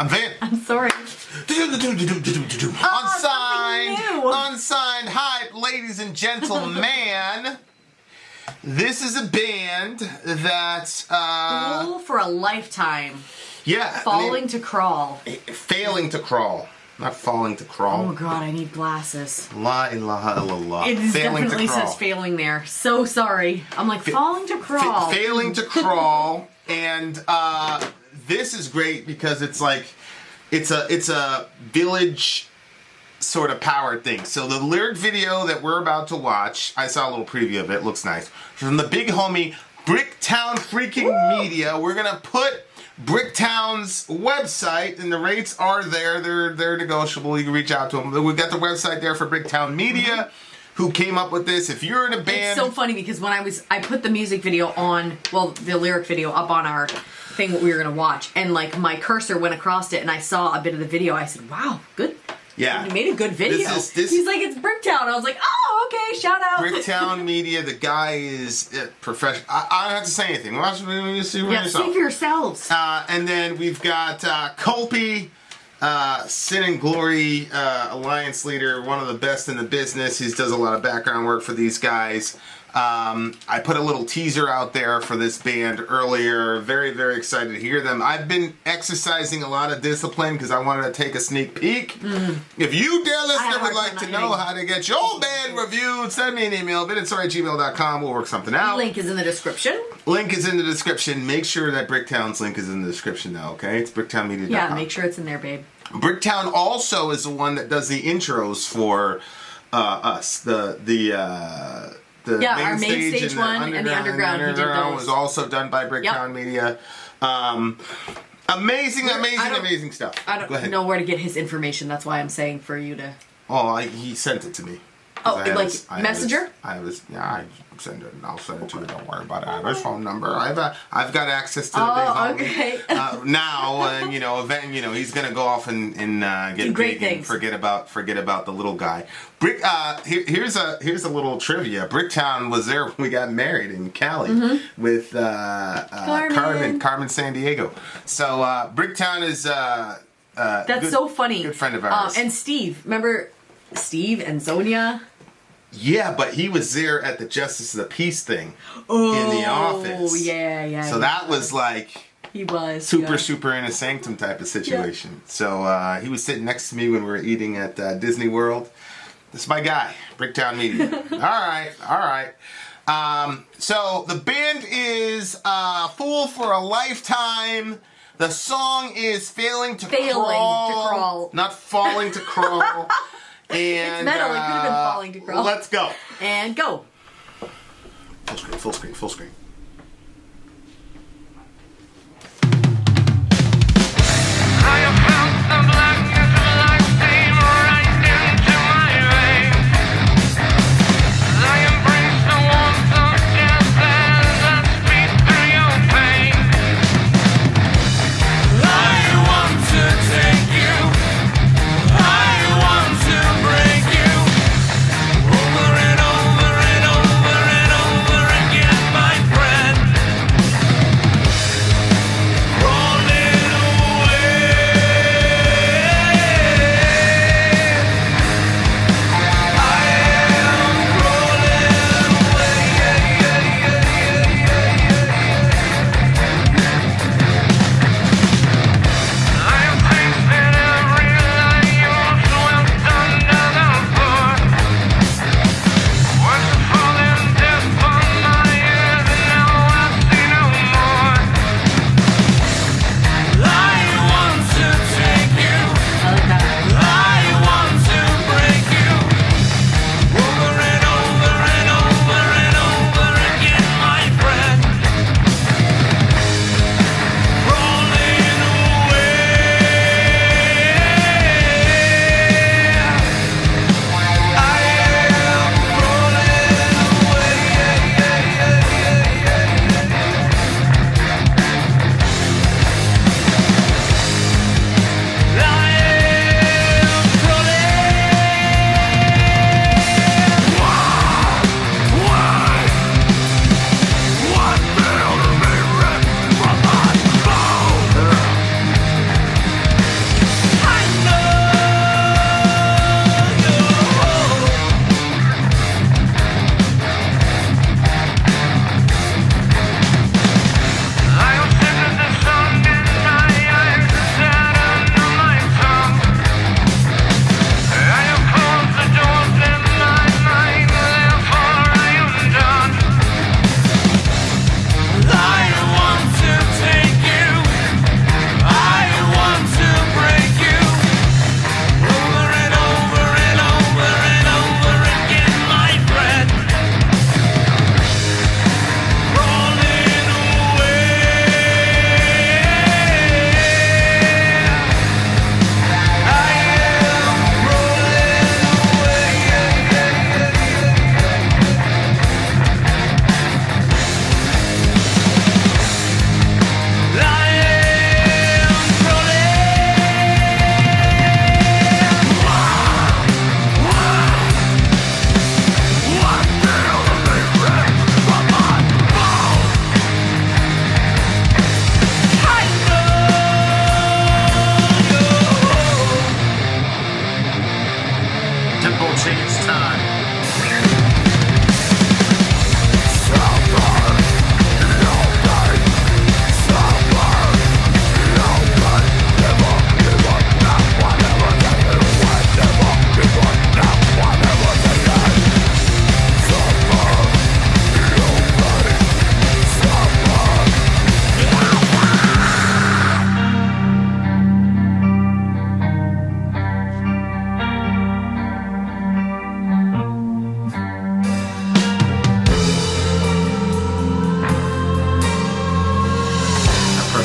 I'm Van. I'm sorry. Unsigned hype, ladies and gentlemen. This is a band that's Fool for a lifetime. Yeah. Falling to crawl. Failing to crawl. Not falling to crawl. Oh god, I need glasses. La ilaha illallah. It Failing definitely to crawl. says failing there. So sorry. I'm like, falling to crawl. Failing to crawl. And this is great because it's like, it's a village sort of power thing. So the lyric video that we're about to watch, I saw a little preview of it. Looks nice. From the big homie Bricktown freaking Media. We're gonna put Bricktown's website, and the rates are there. They're negotiable. You can reach out to them. We've got the website there for Bricktown Media, who came up with this. If you're in a band, it's so funny because when I put the music video on, well, the lyric video up on our thing that we were gonna watch, and like my cursor went across it, and I saw a bit of the video. I said, "Wow, good." Yeah, you made a good video. He's like, "It's Bricktown." I was like, "Oh, okay, shout out." Bricktown Media. The guy is professional. I don't have to say anything. Watch me see for yourself. See for yourselves. And then we've got Colby, Sin and Glory Alliance leader, one of the best in the business. He does a lot of background work for these guys. I put a little teaser out there for this band earlier. Very, very excited to hear them. I've been exercising a lot of discipline because I wanted to take a sneak peek. If you, dear listener, would like to know how to get your band reviewed, send me an email, vinandsorry@gmail.com. We'll work something out. Link is in the description. Link is in the description. Make sure that Bricktown's link is in the description now, okay? It's bricktownmedia.com. Yeah, make sure it's in there, babe. Bricktown also is the one that does the intros for us. The our main stage one and the underground. He did those. Was also done by Bricktown Media. Amazing stuff. I don't know where to get his information. That's why I'm saying for you to. Oh, he sent it to me. Oh, Messenger? I send it. I'll send it to you. Don't worry about it. I have his phone number. I've got access to the big homie. Okay. Now, and he's gonna go off and get great big things. And forget about the little guy. Here's a little trivia. Bricktown was there when we got married in Cali with Carmen San Diego. So Bricktown is that's so funny. Good friend of ours. And Steve, remember Steve and Sonia? Yeah, but he was there at the Justice of the Peace thing in the office. Oh, yeah. So that was like he was super in a sanctum type of situation. Yeah. So he was sitting next to me when we were eating at Disney World. This is my guy, Bricktown Media. All right. So the band is Fool for a Lifetime. The song is Failing to Crawl. Not Falling to Crawl. And, it's metal. It could have been Falling to Crawl. Let's go. And go. Full screen. I have found the blackness of life came right into my veins. I embrace the warmth of death as I speak through your pain. I want to take you. I want to break you over and over and over and over again, my friend.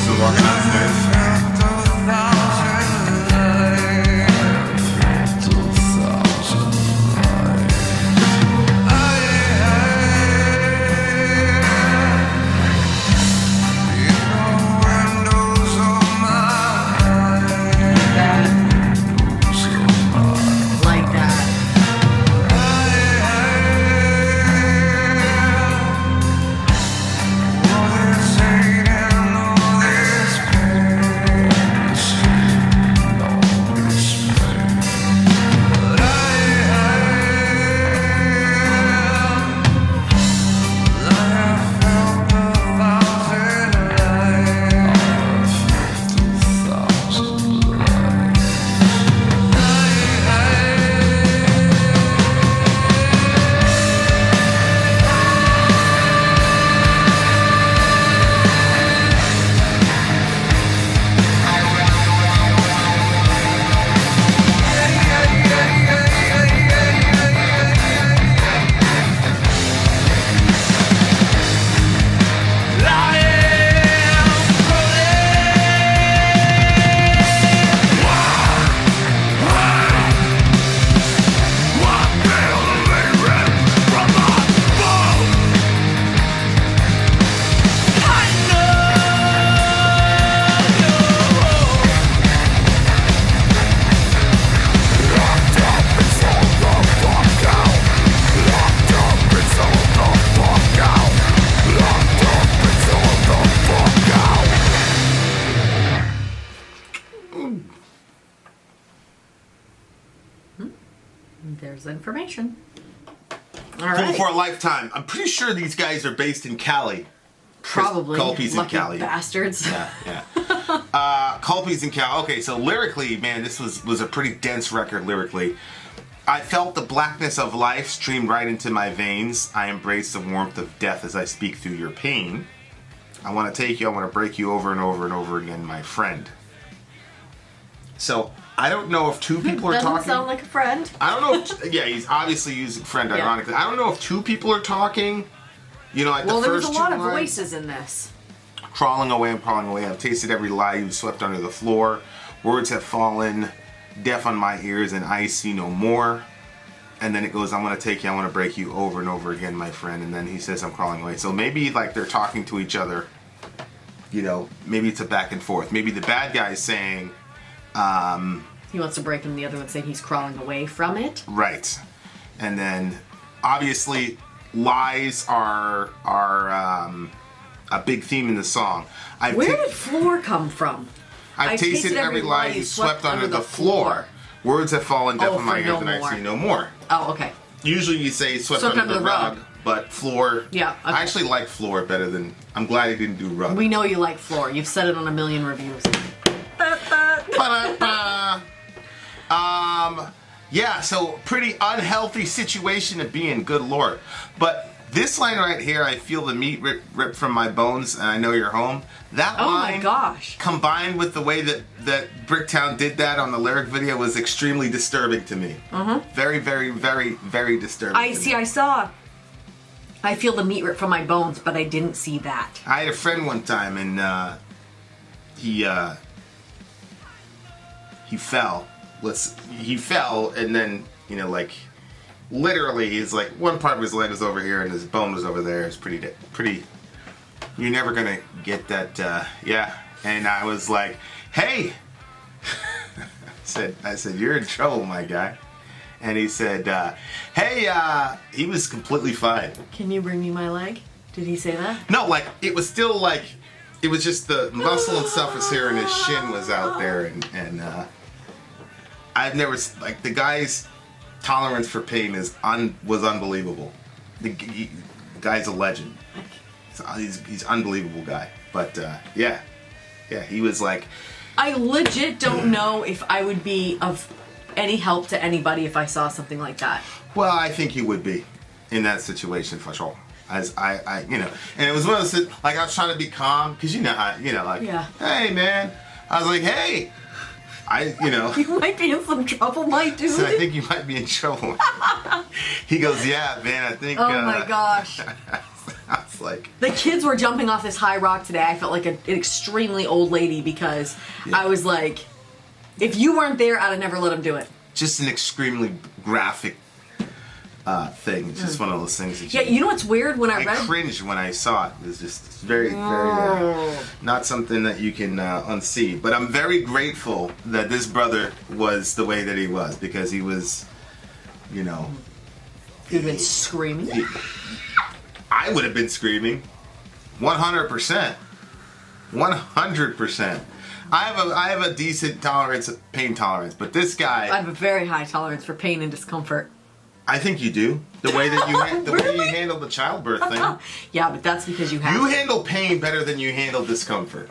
still walking downstairs. Like that. There's information. All Fool right. for a Lifetime. I'm pretty sure these guys are based in Cali. Probably. Culpy's in Lucky Cali. bastards. Yeah. Culpy's in Cali. Okay, so lyrically, man, this was a pretty dense record lyrically. I felt the blackness of life stream right into my veins. I embrace the warmth of death as I speak through your pain. I want to take you, I want to break you over and over and over again, my friend. So, I don't know if two people are Doesn't talking. sound like a friend. I don't know if, yeah, he's obviously using friend Yeah. ironically. I don't know if two people are talking. You know, like Well, the there was first a lot two of lines. voices in this. Crawling away, I'm crawling away. I've tasted every lie you swept under the floor. Words have fallen, deaf on my ears, and I see no more. And then it goes, I want to take you, I want to break you over and over again, my friend. And then he says, I'm crawling away. So maybe like they're talking to each other. You know, maybe it's a back and forth. Maybe the bad guy's saying, He wants to break him, the other one saying he's crawling away from it. right. And then obviously lies are a big theme in the song. Where did floor come from? I've tasted every lie you swept under the floor. Words have fallen deaf Oh, on my for ears no and I more. see no more. Oh, okay. Usually you say swept under the rug, but floor. Yeah, okay. I actually like floor better than. I'm glad he didn't do rug. We know you like floor. You've said it on a million reviews. Ba-da-ba. Yeah, so pretty unhealthy situation to be in, good lord. But this line right here, I feel the meat rip from my bones, and I know you're home. That Oh line, my gosh. combined with the way that Bricktown did that on the lyric video, was extremely disturbing to me. Very, very, very, very disturbing. I to see, me. I saw. I feel the meat rip from my bones, but I didn't see that. I had a friend one time, and he fell. He fell, and then like literally, he's like one part of his leg was over here, and his bone was over there. It's pretty. You're never gonna get that. Yeah. And I was like, hey. I said, you're in trouble, my guy. And he said, hey. He was completely fine. Can you bring me my leg? Did he say that? No, like it was still like it was just the muscle and stuff was here, and his shin was out there, and I've never like the guy's tolerance for pain was unbelievable. The guy's a legend. He's unbelievable guy. But yeah, he was like. I legit don't know if I would be of any help to anybody if I saw something like that. Well, I think you would be in that situation for sure. As I and it was one of those like I was trying to be calm because Yeah. hey man, I was like hey, You might be in some trouble, my dude. so I think you might be in trouble. He goes, yeah man, I think. Oh my gosh. I was like, The kids were jumping off this high rock today. I felt like an extremely old lady because I was like, if you weren't there, I'd have never let them do it. just an extremely graphic thing. It's just one of those things that You know what's weird? When I I read... cringed when I saw it. It was just very, not something that you can unsee. But I'm very grateful that this brother was the way that he was, because he was, you know, You'd have been screaming. I would have been screaming, 100%, 100%. I have a decent pain tolerance, but this guy, I have a very high tolerance for pain and discomfort. I think you do. The way that you way you Really? handle the childbirth thing. Yeah, but that's because you have... You handle pain better than you handle discomfort.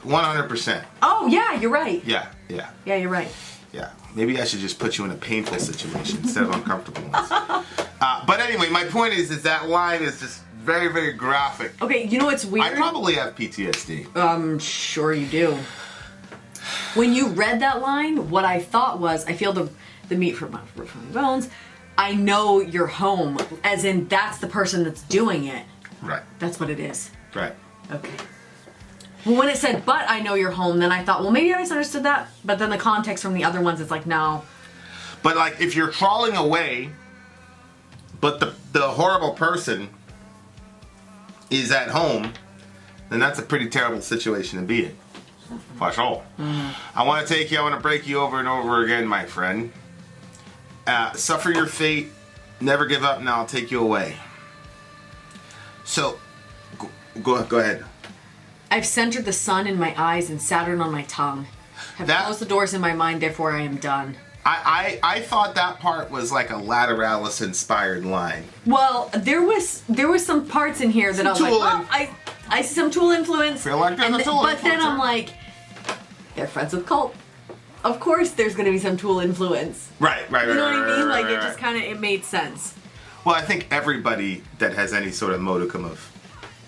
100%. Oh, yeah, you're right. Yeah. Yeah, you're right. Yeah. Maybe I should just put you in a painful situation instead of uncomfortable ones. But anyway, my point is that line is just very, very graphic. Okay, you know what's weird? I probably have PTSD. Sure you do. When you read that line, what I thought was, I feel the meat from my bones. I know you're home, as in that's the person that's doing it. Right. That's what it is. Right. Okay. Well, when it said, but I know you're home, then I thought, well, maybe I misunderstood that. But then the context from the other ones, it's like, no. But like, if you're crawling away, but the horrible person is at home, then that's a pretty terrible situation to be in. For sure. I want to take you, I want to break you over and over again, my friend. Suffer your fate, never give up, and I'll take you away. So, go ahead. I've centered the sun in my eyes and Saturn on my tongue. Have closed the doors in my mind, therefore I am done. I thought that part was like a Lateralis inspired line. Well, there was some parts in here that I was like, Tool well, I see some Tool influence. Feel like there's a Tool but then influence, I'm like, they're friends with Cult. Of course there's going to be some Tool influence. Right. You know what I mean? Like, right. it just kind of, it made sense. Well, I think everybody that has any sort of modicum of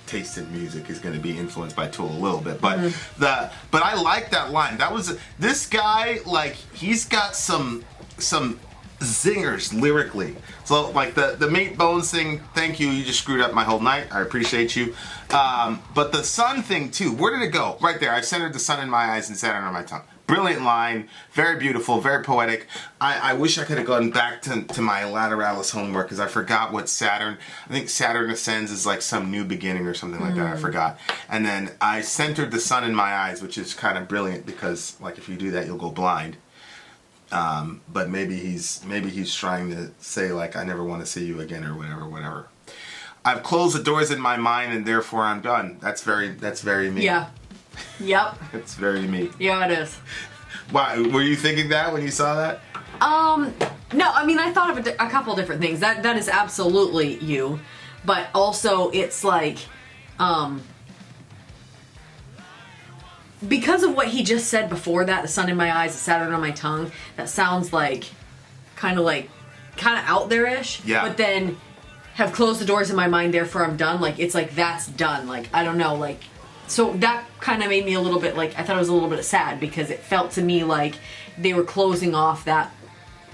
taste in music is going to be influenced by Tool a little bit, but but I like that line. That was this guy, like, he's got some zingers lyrically. So like the meat bones thing, thank you, you just screwed up my whole night. I appreciate you. But the sun thing too. Where did it go? Right there. I've centered the sun in my eyes and Saturn on my tongue. Brilliant line, very beautiful, very poetic. I wish I could have gone back to my Lateralis homework because I forgot what Saturn, I think Saturn Ascends is like some new beginning or something like that, I forgot. And then I centered the sun in my eyes, which is kind of brilliant because like if you do that, you'll go blind. But maybe he's trying to say like, I never want to see you again or whatever. I've closed the doors in my mind and therefore I'm done. That's very me. Yeah. Yep. It's very me. Yeah, it is. Why, were you thinking that when you saw that? No, I mean, I thought of a couple different things. That is absolutely you. But also, it's like, because of what he just said before that, the sun in my eyes, the Saturn on my tongue, that sounds like, kind of out there-ish. Yeah. But then, have closed the doors in my mind, therefore I'm done. Like, it's like, that's done. Like, I don't know, like... So that kind of made me a little bit like, I thought it was a little bit sad because it felt to me like they were closing off that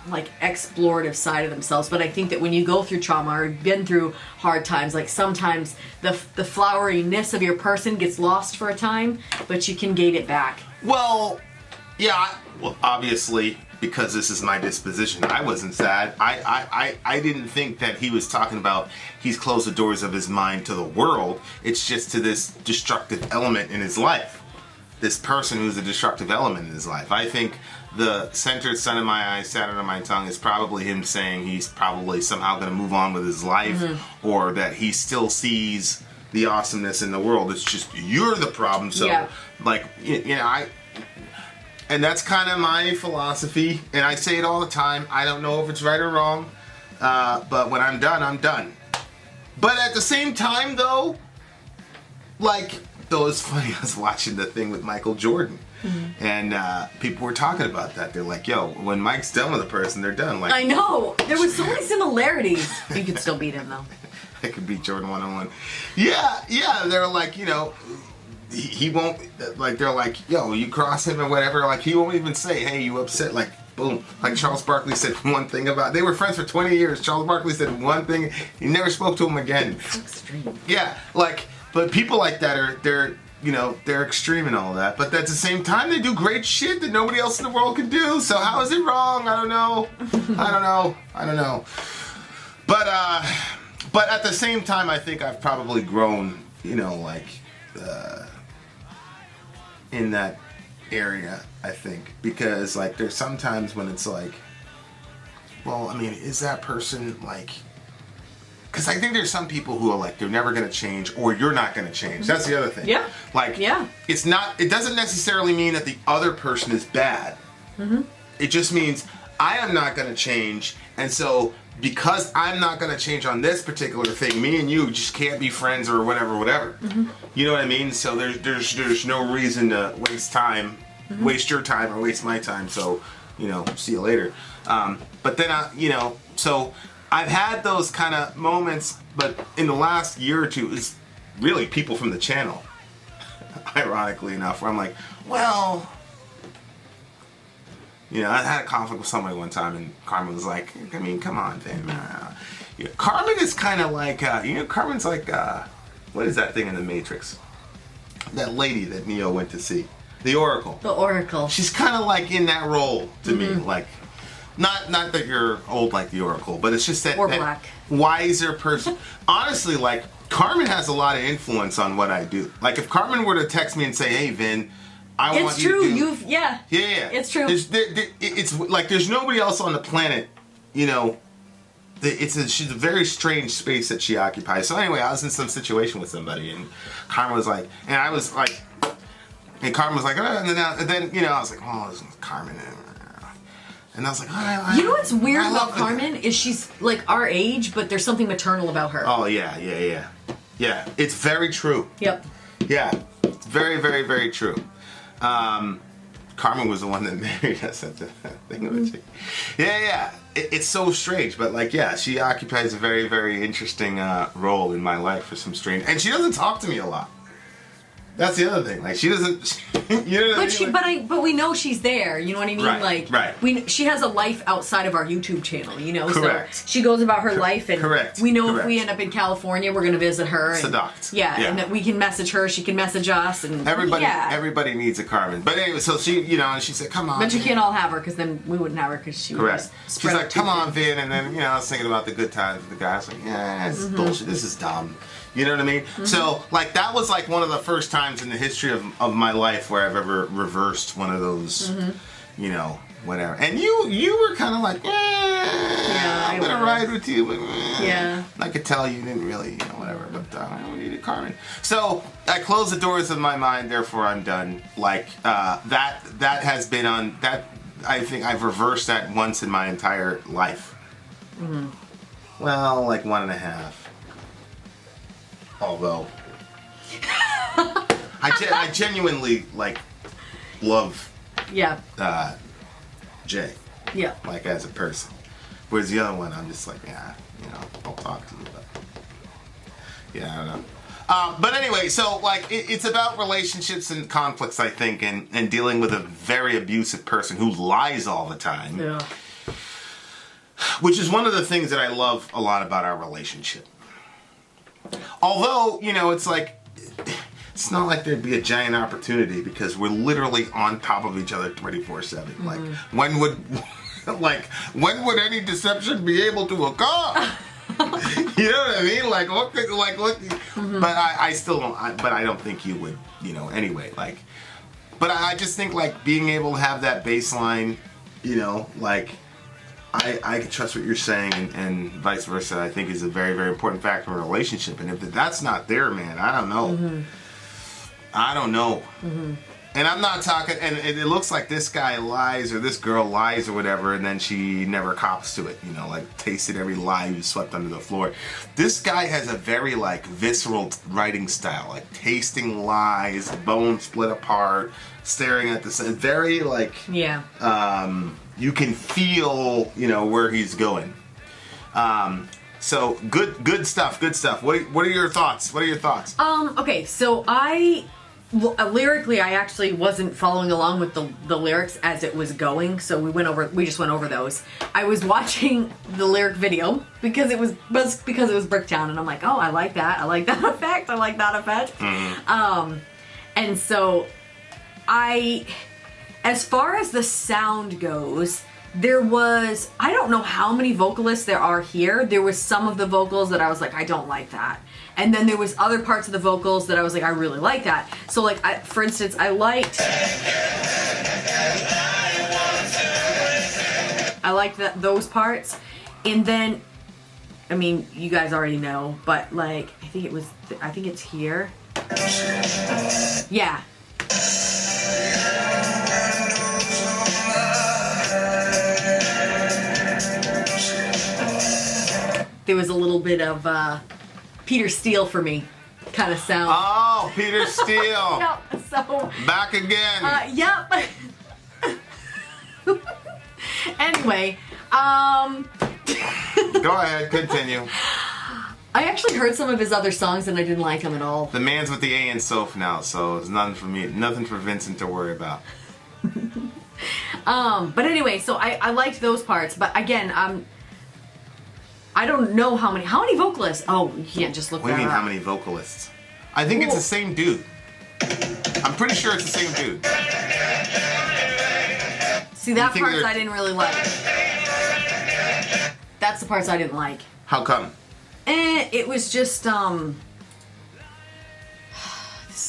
like explorative side of themselves. But I think that when you go through trauma or been through hard times, like sometimes the floweriness of your person gets lost for a time, but you can gain it back. Well, yeah, obviously, because this is my disposition, I wasn't sad. I didn't think that he was talking about he's closed the doors of his mind to the world. It's just to this destructive element in his life. This person who's a destructive element in his life. I think the centered sun in my eyes, Saturn on my tongue is probably him saying he's probably somehow going to move on with his life, or that he still sees the awesomeness in the world. It's just you're the problem. So, like, you know, and that's kind of my philosophy, and I say it all the time. I don't know if it's right or wrong, but when I'm done, I'm done. But at the same time, though, like, though it's funny, I was watching the thing with Michael Jordan, and people were talking about that. They're like, yo, when Mike's done with a person, they're done. Like, I know! There was so many similarities. You could still beat him, though. I could beat Jordan one-on-one. Yeah, they're like, you know... He won't, like, they're like, yo, you cross him or whatever, like, he won't even say, hey, you upset, like, boom. Like Charles Barkley said one thing about. They were friends for 20 years. Charles Barkley said one thing. He never spoke to him again. So extreme. Yeah, like, but people like that they're extreme and all that. But at the same time, they do great shit that nobody else in the world can do. So how is it wrong? I don't know. I don't know. But at the same time, I think I've probably grown, in that area, I think, because like there's sometimes when it's like, well, I mean, is that person like, because I think there's some people who are like, they're never going to change, or you're not going to change. That's the other thing. Yeah. Like, yeah. It doesn't necessarily mean that the other person is bad. Mm-hmm. It just means I am not going to change, and so because I'm not going to change on this particular thing, me and you just can't be friends or whatever. Mm-hmm. You know what I mean? So there's no reason to waste time, waste your time or waste my time. So, see you later. But then, so I've had those kind of moments, but in the last year or two, it's really people from the channel, ironically enough, where I'm like, well, I had a conflict with somebody one time, and Carmen was like, I mean, come on, Vin. Carmen is kind of like, Carmen's like, what is that thing in the Matrix? That lady that Neo went to see. The Oracle. The Oracle. She's kind of like in that role to me. Like, not that you're old like the Oracle, but it's just that, or black. Wiser person. Honestly, like, Carmen has a lot of influence on what I do. Like, if Carmen were to text me and say, hey, Vin, I want you to do... Yeah. It's true. It's like there's nobody else on the planet, she's a very strange space that she occupies. So anyway, I was in some situation with somebody, and Carmen was like, and I was like, and Carmen was like, and then I was like, oh, this is Carmen. And I was like, you know what's weird about Carmen is she's like our age, but there's something maternal about her. Oh, yeah. Yeah, it's very true. Yep. Yeah, it's very, very, very true. Carmen was the one that married us at the thing. Yeah. It's so strange, but like, yeah, she occupies a very, very interesting role in my life for some strange. And she doesn't talk to me a lot. That's the other thing. Like, she doesn't. You know what I mean? But we know she's there. You know what I mean? Right. She has a life outside of our YouTube channel. Correct. So she goes about her life, and correct. We know if we end up in California, we're going to visit her. And, Seduct. Yeah, and that we can message her. She can message us, and everybody needs a Carmen. But anyway, so she, and she said, "Come on." But you can't all have her, because then we wouldn't have her, because she would just She's like, "Come on, Vin," and then I was thinking about the good times with the guys. Like, yeah, this is bullshit. This is dumb. You know what I mean? Mm-hmm. So, like, that was like one of the first times in the history of my life where I've ever reversed one of those, whatever. And you were kind of like, I'm going to ride with you. But, yeah. I could tell you didn't really, whatever. But I needed Carmen. So, I closed the doors of my mind, therefore I'm done. Like, that has been on, that, I think I've reversed that once in my entire life. Mm-hmm. Well, like 1.5. Although I genuinely like love Jay. Yeah. Like as a person. Whereas the other one I'm just like, I'll talk to you, but I don't know. But anyway, so like it's about relationships and conflicts, I think, and dealing with a very abusive person who lies all the time. Yeah. Which is one of the things that I love a lot about our relationship. Although, it's like, it's not like there'd be a giant opportunity because we're literally on top of each other 24/7. Mm-hmm. Like, when would any deception be able to occur? You know what I mean? Like, what? Mm-hmm. But I still don't. But I don't think you would. Anyway. Like, but I just think like being able to have that baseline. Like. I can trust what you're saying, and vice versa, I think is a very, very important factor in a relationship. And if that's not there, man, I don't know. Mm-hmm. I don't know. Mm-hmm. And I'm not talking, and it looks like this guy lies or this girl lies or whatever, and then she never cops to it, like tasted every lie you swept under the floor. This guy has a very, like, visceral writing style, like tasting lies, bones split apart, staring at the sun. Very, like, you can feel, where he's going. So good stuff. What are your thoughts? Okay, so lyrically, I actually wasn't following along with the lyrics as it was going, so we just went over those. I was watching the lyric video because it was Bricktown, and I'm like, oh, I like that effect, and so as far as the sound goes, there was, I don't know how many vocalists there are here. There was some of the vocals that I was like, I don't like that. And then there was other parts of the vocals that I was like, I really like that. So like, for instance, I liked those parts. And then, I mean, you guys already know, but like, I think it's here. Yeah. There was a little bit of Peter Steele for me kind of sound. Oh, Peter Steele. Yep, so back again. Yep. Anyway, go ahead, continue. I actually heard some of his other songs and I didn't like them at all. The man's with the A in Soph now, so it's nothing for me, nothing for Vincent to worry about. But anyway, so I liked those parts, but again, I don't know how many vocalists. Oh, you can't just look What do you that mean, up. how many vocalists? I think it's the same dude. I'm pretty sure it's the same dude. See, that think parts they're- I didn't really like. That's the parts I didn't like. How come? It was just, this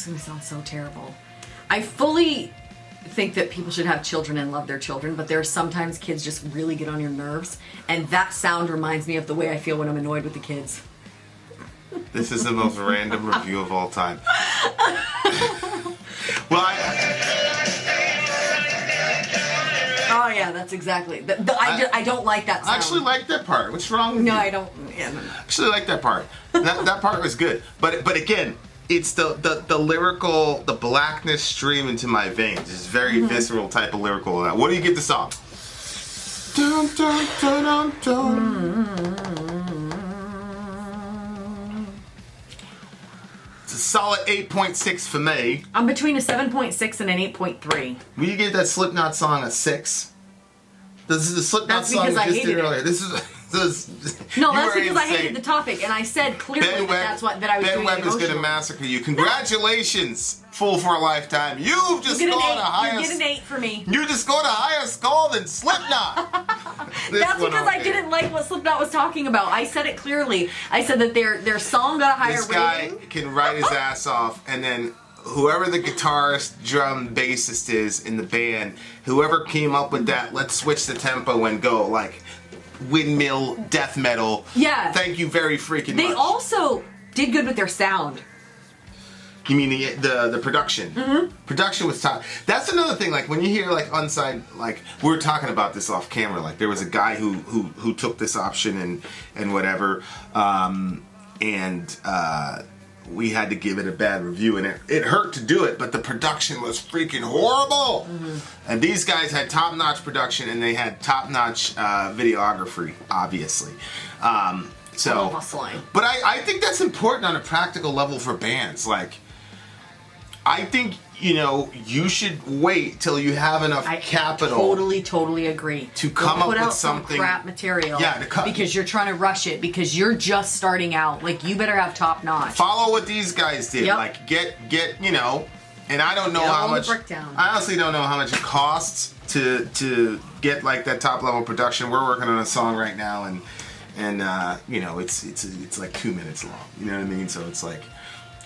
is gonna sound so terrible. I fully think that people should have children and love their children, but there are sometimes kids just really get on your nerves, and that sound reminds me of the way I feel when I'm annoyed with the kids. This is the most random review of all time. Well, Oh yeah, that's exactly. I don't like that sound. I actually like that part. What's wrong with No, you? I don't. Yeah, no. I actually like that part. That part was good. But again, it's the lyrical, the blackness stream into my veins. It's very visceral type of lyrical. What do you give the song? Dun, dun, dun, dun, dun. It's a solid 8.6 for me. I'm between a 7.6 and an 8.3. Will you give that Slipknot song a 6? This is the Slipknot That's song we because I just did hated it. earlier. This No, you that's were because I insane. hated the topic, and I said clearly Ben that I was Ben doing Webb it is going to emotionally. massacre you. Congratulations, Fool for a Lifetime. You've just You get an gone 8. a higher. You get an 8 for me. You just got a higher skull than Slipknot. This That's one because over I here. didn't like what Slipknot was talking about. I said it clearly. I said that their song got a higher This guy rating. can write his ass off, and then whoever the guitarist, drum, bassist is in the band, whoever came up with that, let's switch the tempo and go like windmill death metal. Yeah. Thank you very freaking They much. also did good with their sound. You mean the production? Mm-hmm. Production was top. That's another thing. Like when you hear like unsigned, like we were talking about this off camera. Like there was a guy who took this option and whatever, we had to give it a bad review, and it hurt to do it, but the production was freaking horrible. Mm-hmm. And these guys had top-notch production, and they had top-notch videography, obviously. So, Hustling. but I think that's important on a practical level for bands. Like, I think, you should wait till you have enough capital. Totally agree. To come Don't up put with out some something- crap material. Yeah, because you're trying to rush it because you're just starting out. Like you better have top notch. Follow what these guys did. Yep. Like get and I don't know Get how on the much. Bricktown. I honestly don't know how much it costs to get like that top level production. We're working on a song right now, and it's like 2 minutes long. You know what I mean? So it's like,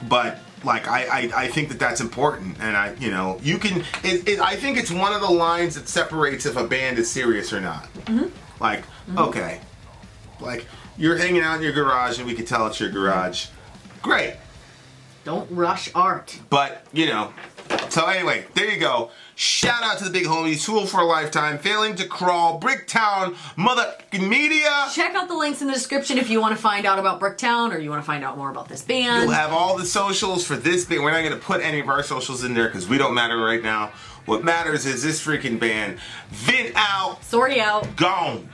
but like I think that's important, and I think it's one of the lines that separates if a band is serious or not. Mm-hmm. Like okay, like you're hanging out in your garage, and we can tell it's your garage. Great. Don't rush art. But, so anyway, there you go. Shout out to the big homies, Tool for a Lifetime, Failing to Crawl, Bricktown, Motherfucking Media. Check out the links in the description if you want to find out about Bricktown or you want to find out more about this band. You'll have all the socials for this band. We're not going to put any of our socials in there because we don't matter right now. What matters is this freaking band. Vin out. Sorry out. Gone.